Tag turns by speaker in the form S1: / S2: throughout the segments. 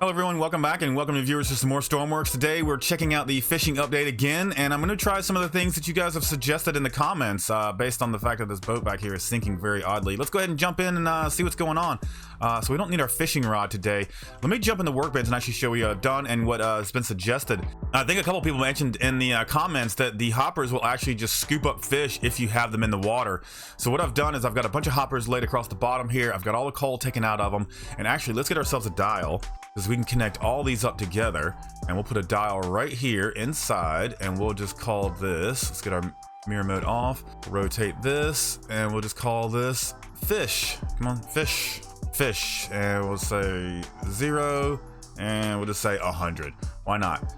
S1: Hello everyone, welcome back and welcome to viewers to some more Stormworks. Today we're checking out the fishing update again, and I'm going to try some of the things that you guys have suggested in the comments based on the fact that this boat back here is sinking very oddly. Let's go ahead and jump in and see what's going on. So we don't need our fishing rod today. Let me jump in the workbench and actually show what I've done and what has been suggested. I think a couple people mentioned in the comments that the hoppers will actually just scoop up fish if you have them in the water. So what I've done is I've got a bunch of hoppers laid across the bottom here. I've got all the coal taken out of them, and actually let's get ourselves a dial, because we can connect all these up together, and we'll put a dial right here inside, and we'll just call this, let's get our mirror mode off, rotate this, and we'll just call this fish. Come on, fish, fish, and we'll say 0, and we'll just say 100. Why not?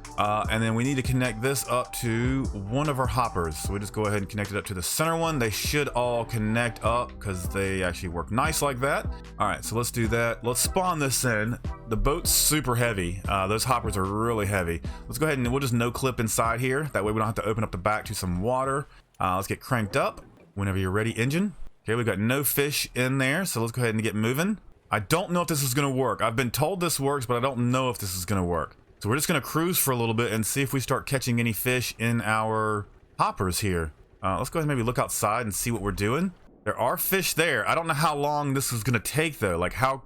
S1: And then we need to connect this up to one of our hoppers. So we just go ahead and connect it up to the center one. They should all connect up because they actually work nice like that. All right, so let's do that. Let's spawn this in. The boat's super heavy. Those hoppers are really heavy. Let's go ahead and we'll just no clip inside here. That way we don't have to open up the back to some water. Let's get cranked up. Whenever you're ready, engine. Okay, we've got no fish in there, so let's go ahead and get moving. I don't know if this is gonna work. I've been told this works, but I don't know if this is gonna work. So we're just gonna cruise for a little bit and see if we start catching any fish in our hoppers here. Let's go ahead and maybe look outside and see what we're doing. There are fish there. I don't know how long this is gonna take though. Like how,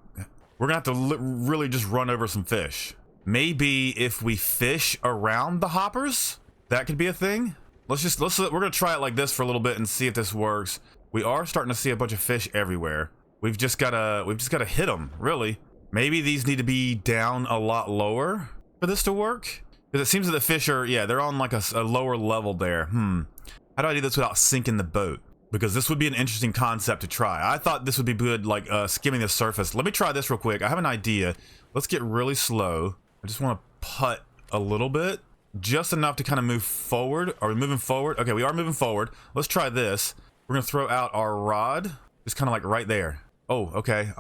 S1: we're gonna have to really just run over some fish. Maybe if we fish around the hoppers, that could be a thing. We're gonna try it like this for a little bit and see if this works. We are starting to see a bunch of fish everywhere. We've just gotta hit them, really. Maybe these need to be down a lot lower for this to work, because it seems that the fish are, yeah, they're on like a lower level there. How do I do this without sinking the boat? Because this would be an interesting concept to try. I thought this would be good, like skimming the surface. Let me try this real quick. I have an idea. Let's get really slow. I just want to putt a little bit, just enough to kind of move forward. Are we moving forward? Okay, we are moving forward. Let's try this. We're gonna throw out our rod, just kind of like right there. Oh, okay.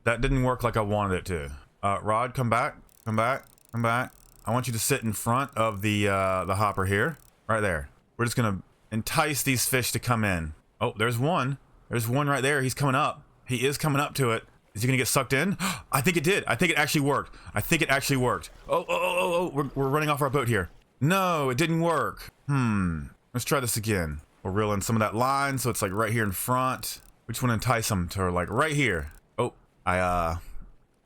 S1: That didn't work like I wanted it to. Rod, come back, come back, come back. I want you to sit in front of the hopper here, right there. We're just gonna entice these fish to come in. Oh, there's one. There's one right there. He's coming up. He is coming up to it. Is he gonna get sucked in? I think it did. I think it actually worked. I think it actually worked. Oh, we're running off our boat here. No, it didn't work. Let's try this again. We'll reel in some of that line so it's like right here in front. We just want to entice them to like right here. Oh, I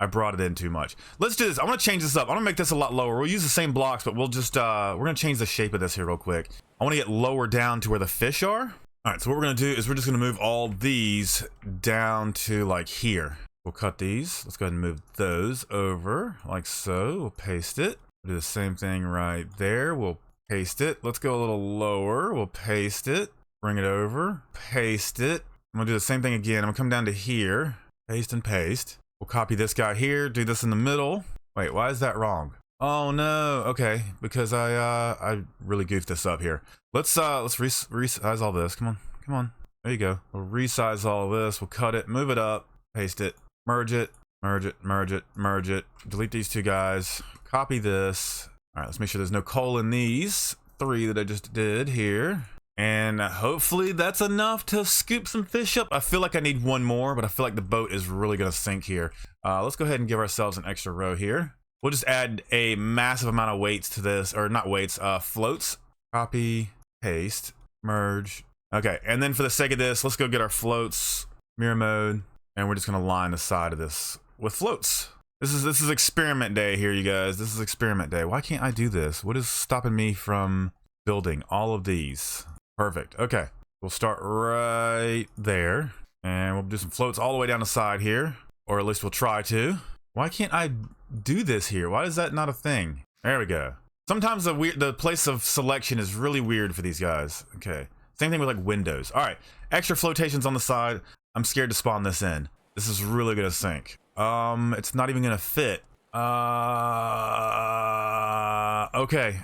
S1: brought it in too much. Let's do this. I want to change this up. I want to make this a lot lower. We'll use the same blocks, but we'll just we're gonna change the shape of this here real quick. I want to get lower down to where the fish are. All right, so what we're gonna do is we're just gonna move all these down to like here. We'll cut these. Let's go ahead and move those over like so. We'll paste it. We'll do the same thing right there. We'll paste it. Let's go a little lower. We'll paste it. Bring it over. Paste it. I'm gonna do the same thing again. I'm gonna come down to here. Paste and paste. We'll copy this guy here. Do this in the middle. Wait, why is that wrong? Oh no. Okay, because I really goofed this up here. Let's resize all this. Come on. There you go. We'll resize all this. We'll cut it. Move it up. Paste it. Merge it. Merge it. Merge it. Merge it. Delete these two guys. Copy this. All right, let's make sure there's no coal in these 3 that I just did here. And hopefully that's enough to scoop some fish up. I feel like I need one more, but I feel like the boat is really gonna sink here. Let's go ahead and give ourselves an extra row here. We'll just add a massive amount of weights to this, or not weights, floats. Copy, paste, merge. Okay, and then for the sake of this, let's go get our floats, mirror mode, and we're just gonna line the side of this with floats. This is experiment day here, you guys. This is experiment day. Why can't I do this? What is stopping me from building all of these? Perfect. Okay. We'll start right there. And we'll do some floats all the way down the side here. Or at least we'll try to. Why can't I do this here? Why is that not a thing? There we go. Sometimes the place of selection is really weird for these guys. Okay. Same thing with like windows. All right. Extra flotations on the side. I'm scared to spawn this in. This is really gonna sink. It's not even gonna fit. Okay.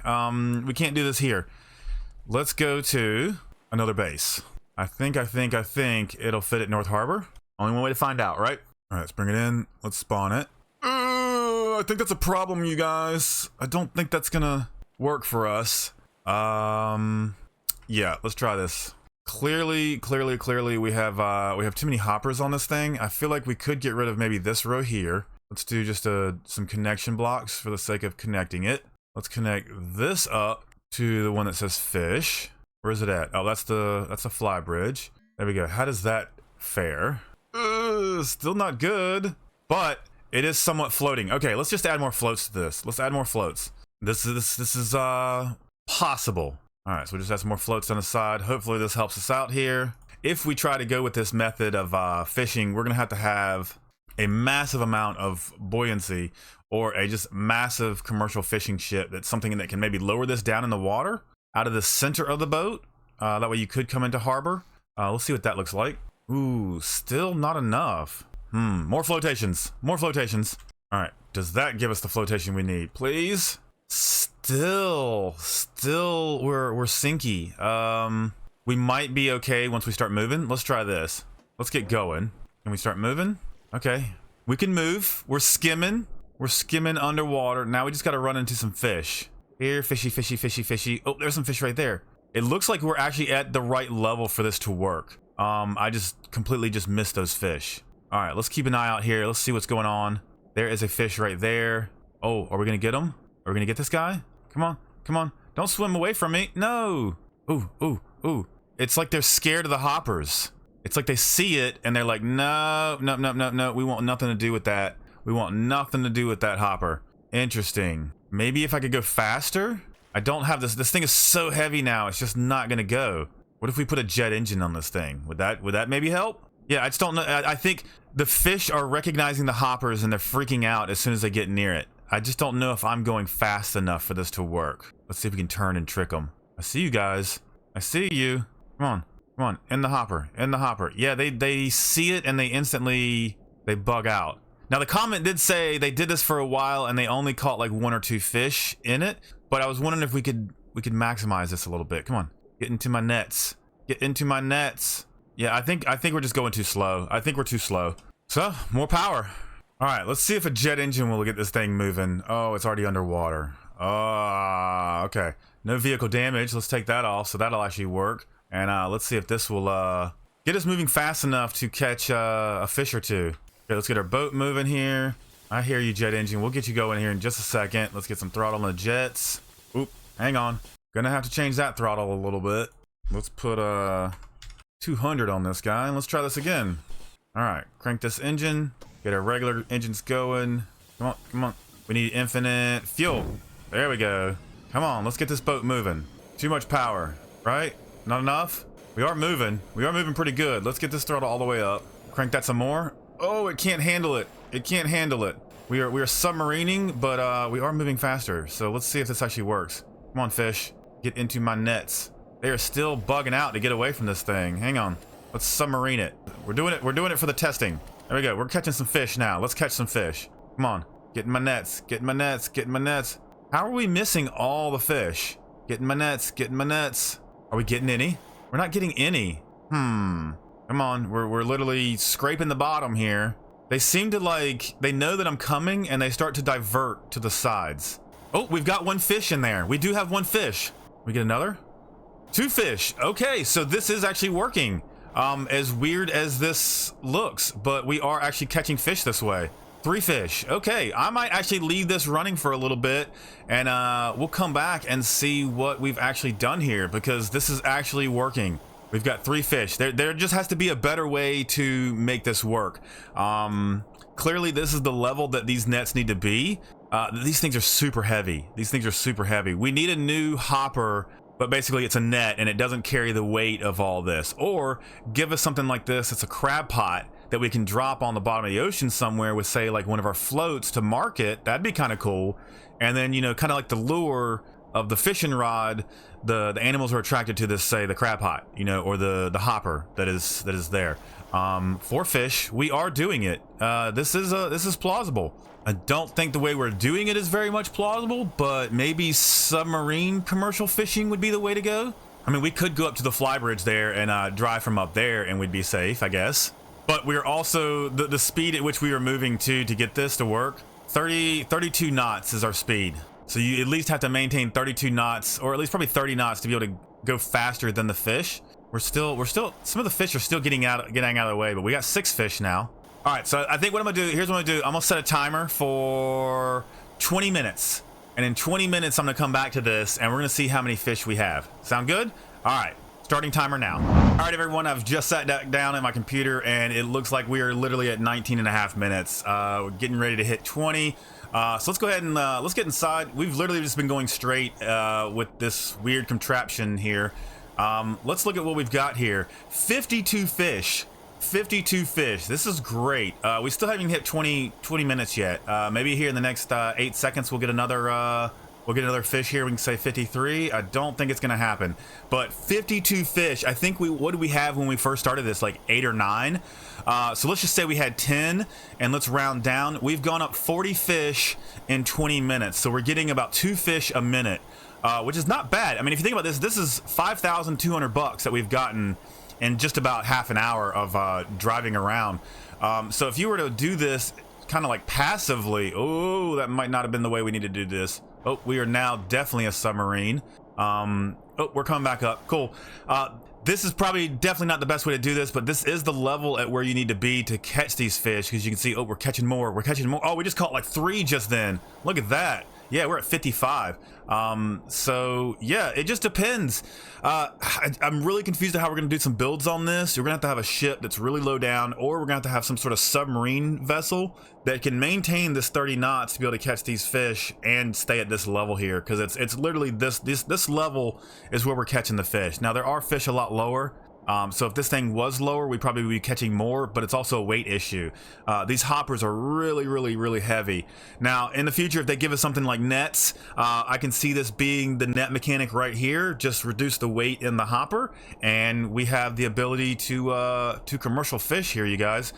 S1: We can't do this here. Let's go to another base. I think it'll fit at North Harbor. Only one way to find out, right? All right, let's bring it in. Let's spawn it. I think that's a problem, you guys. I don't think that's gonna work for us. Yeah, let's try this. Clearly, we have too many hoppers on this thing. I feel like we could get rid of maybe this row here. Let's do just some connection blocks for the sake of connecting it. Let's connect this up to the one that says fish. Where is it at? Oh, that's a fly bridge. There we go. How does that fare? Still not good, but it is somewhat floating. Okay, let's just add more floats to this. Let's add more floats. This is possible. All right, so we'll just add some more floats on the side. Hopefully this helps us out here. If we try to go with this method of fishing, we're gonna have to have a massive amount of buoyancy or a just massive commercial fishing ship that's something that can maybe lower this down in the water out of the center of the boat. That way you could come into harbor. Let's see what that looks like. Ooh, still not enough. More flotations, more flotations. All right, does that give us the flotation we need, please? Still, we're sinky. We might be okay once we start moving. Let's try this. Let's get going. Can we start moving? Okay, we can move. We're skimming underwater. Now we just got to run into some fish. Here, fishy, fishy, fishy, fishy. Oh, there's some fish right there. It looks like we're actually at the right level for this to work. I just completely missed those fish. All right, let's keep an eye out here. Let's see what's going on. There is a fish right there. Oh, are we gonna get him? Are we gonna get this guy? Come on, come on. Don't swim away from me. No. Ooh, ooh, ooh. It's like they're scared of the hoppers. It's like they see it and they're like, no, no, no, no, no. We want nothing to do with that. We want nothing to do with that hopper. Interesting. Maybe if I could go faster? I don't have this. This thing is so heavy now. It's just not gonna go. What if we put a jet engine on this thing? Would that maybe help? Yeah, I just don't know. I think the fish are recognizing the hoppers and they're freaking out as soon as they get near it. I just don't know if I'm going fast enough for this to work. Let's see if we can turn and trick them. I see you guys. I see you. Come on, come on. In the hopper, in the hopper. Yeah, they see it and they bug out. Now the comment did say they did this for a while and they only caught like 1 or 2 fish in it. But I was wondering if we could maximize this a little bit. Come on, get into my nets. Get into my nets. Yeah, I think we're just going too slow. I think we're too slow. So, more power. All right, let's see if a jet engine will get this thing moving. Oh, it's already underwater. Okay. No vehicle damage. Let's take that off, so that'll actually work. And let's see if this will get us moving fast enough to catch a fish or two. Okay, let's get our boat moving here. I hear you, jet engine. We'll get you going here in just a second. Let's get some throttle on the jets. Oop, hang on. Gonna have to change that throttle a little bit. Let's put 200 on this guy and let's try this again. All right, crank this engine. Get our regular engines going. Come on, come on. We need infinite fuel. There we go. Come on, let's get this boat moving. Too much power, right? Not enough? We are moving. We are moving pretty good. Let's get this throttle all the way up. Crank that some more. Oh, it can't handle it. It can't handle it. We are submarining, but we are moving faster. So let's see if this actually works. Come on, fish. Get into my nets. They are still bugging out to get away from this thing. Hang on. Let's submarine it. We're doing it for the testing. There we go. We're catching some fish now. Let's catch some fish. Come on. Get in my nets. Get in my nets. Get in my nets. How are we missing all the fish? Get in my nets. Get in my nets. Are we getting any? We're not getting any. Come on. We're literally scraping the bottom here. They seem to they know that I'm coming and they start to divert to the sides. Oh, we've got 1 fish in there. We do have 1 fish. We get another? 2 fish. Okay, so this is actually working. As weird as this looks, but we are actually catching fish this way. 3 fish. Okay, I might actually leave this running for a little bit and we'll come back and see what we've actually done here because this is actually working. We've got 3 fish. There just has to be a better way to make this work. Clearly this is the level that these nets need to be. These things are super heavy. These things are super heavy. We need a new hopper, but basically it's a net and it doesn't carry the weight of all this. Or give us something like this. It's a crab pot that we can drop on the bottom of the ocean somewhere with, say, like one of our floats to market. That'd be kind of cool. And then, you know, kind of like the lure of the fishing rod, the animals are attracted to this, say, the crab pot, you know, or the hopper that is there. 4 fish. We are doing it. This is plausible. I don't think the way we're doing it is very much plausible, but maybe submarine commercial fishing would be the way to go. I mean, we could go up to the fly bridge there and drive from up there and we'd be safe, I guess. But we're also, the speed at which we are moving to get this to work, 32 knots is our speed. So you at least have to maintain 32 knots, or at least probably 30 knots to be able to go faster than the fish. We're still, some of the fish are still getting out of the way, but we got 6 fish now. All right, so I think what I'm gonna do, here's what I'm gonna do. I'm gonna set a timer for 20 minutes. And in 20 minutes, I'm gonna come back to this and we're gonna see how many fish we have. Sound good? All right, starting timer now. All right, everyone, I've just sat down at my computer and it looks like we are literally at 19 and a half minutes. We're getting ready to hit 20. So let's go ahead and let's get inside. We've literally just been going straight with this weird contraption here. Let's look at what we've got here. 52 fish. 52 fish. This is great. We still haven't hit 20 minutes yet. Maybe here in the next 8 seconds we'll get another fish here. We can say 53. I don't think it's gonna happen, but 52 fish. I think what did we have when we first started this, like 8 or 9? So let's just say we had 10 and let's round down. We've gone up 40 fish in 20 minutes, so we're getting about 2 fish a minute, which is not bad. I mean, if you think about this, this is $5,200 that we've gotten in just about half an hour of driving around. So if you were to do this kind of like passively, oh, that might not have been the way we need to do this. Oh, we are now definitely a submarine. Oh, we're coming back up. Cool. This is probably definitely not the best way to do this, but this is the level at where you need to be to catch these fish, because you can see, oh, we're catching more. We're catching more. Oh, we just caught like 3 just then. Look at that. Yeah, we're at 55. So yeah, it just depends. I'm really confused at how we're gonna do some builds on this. You're gonna have a ship that's really low down, or we're gonna have some sort of submarine vessel that can maintain this 30 knots to be able to catch these fish and stay at this level here, because it's literally this level is where we're catching the fish. Now there are fish a lot lower. So if this thing was lower, we'd probably be catching more, but it's also a weight issue. These hoppers are really heavy. Now, in the future, if they give us something like nets, I can see this being the net mechanic right here. Just reduce the weight in the hopper, and we have the ability to commercial fish here, you guys.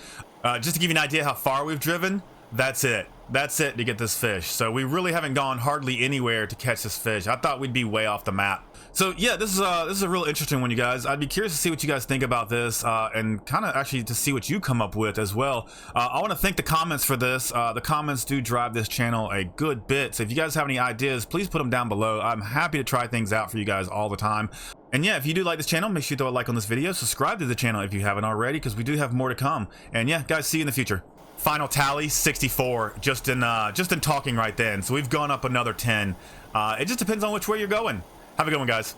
S1: Just to give you an idea how far we've driven, that's it. That's it to get this fish. So we really haven't gone hardly anywhere to catch this fish. I thought we'd be way off the map. So yeah, this is a real interesting one, you guys. I'd be curious to see what you guys think about this, and kind of actually to see what you come up with as well. I want to thank the comments for this. The comments do drive this channel a good bit. So if you guys have any ideas, please put them down below. I'm happy to try things out for you guys all the time. And yeah, if you do like this channel, make sure you throw a like on this video. Subscribe to the channel if you haven't already, because we do have more to come. And yeah, guys, see you in the future. Final tally 64 just in talking right then. So we've gone up another 10. It just depends on which way you're going. Have a good one, guys.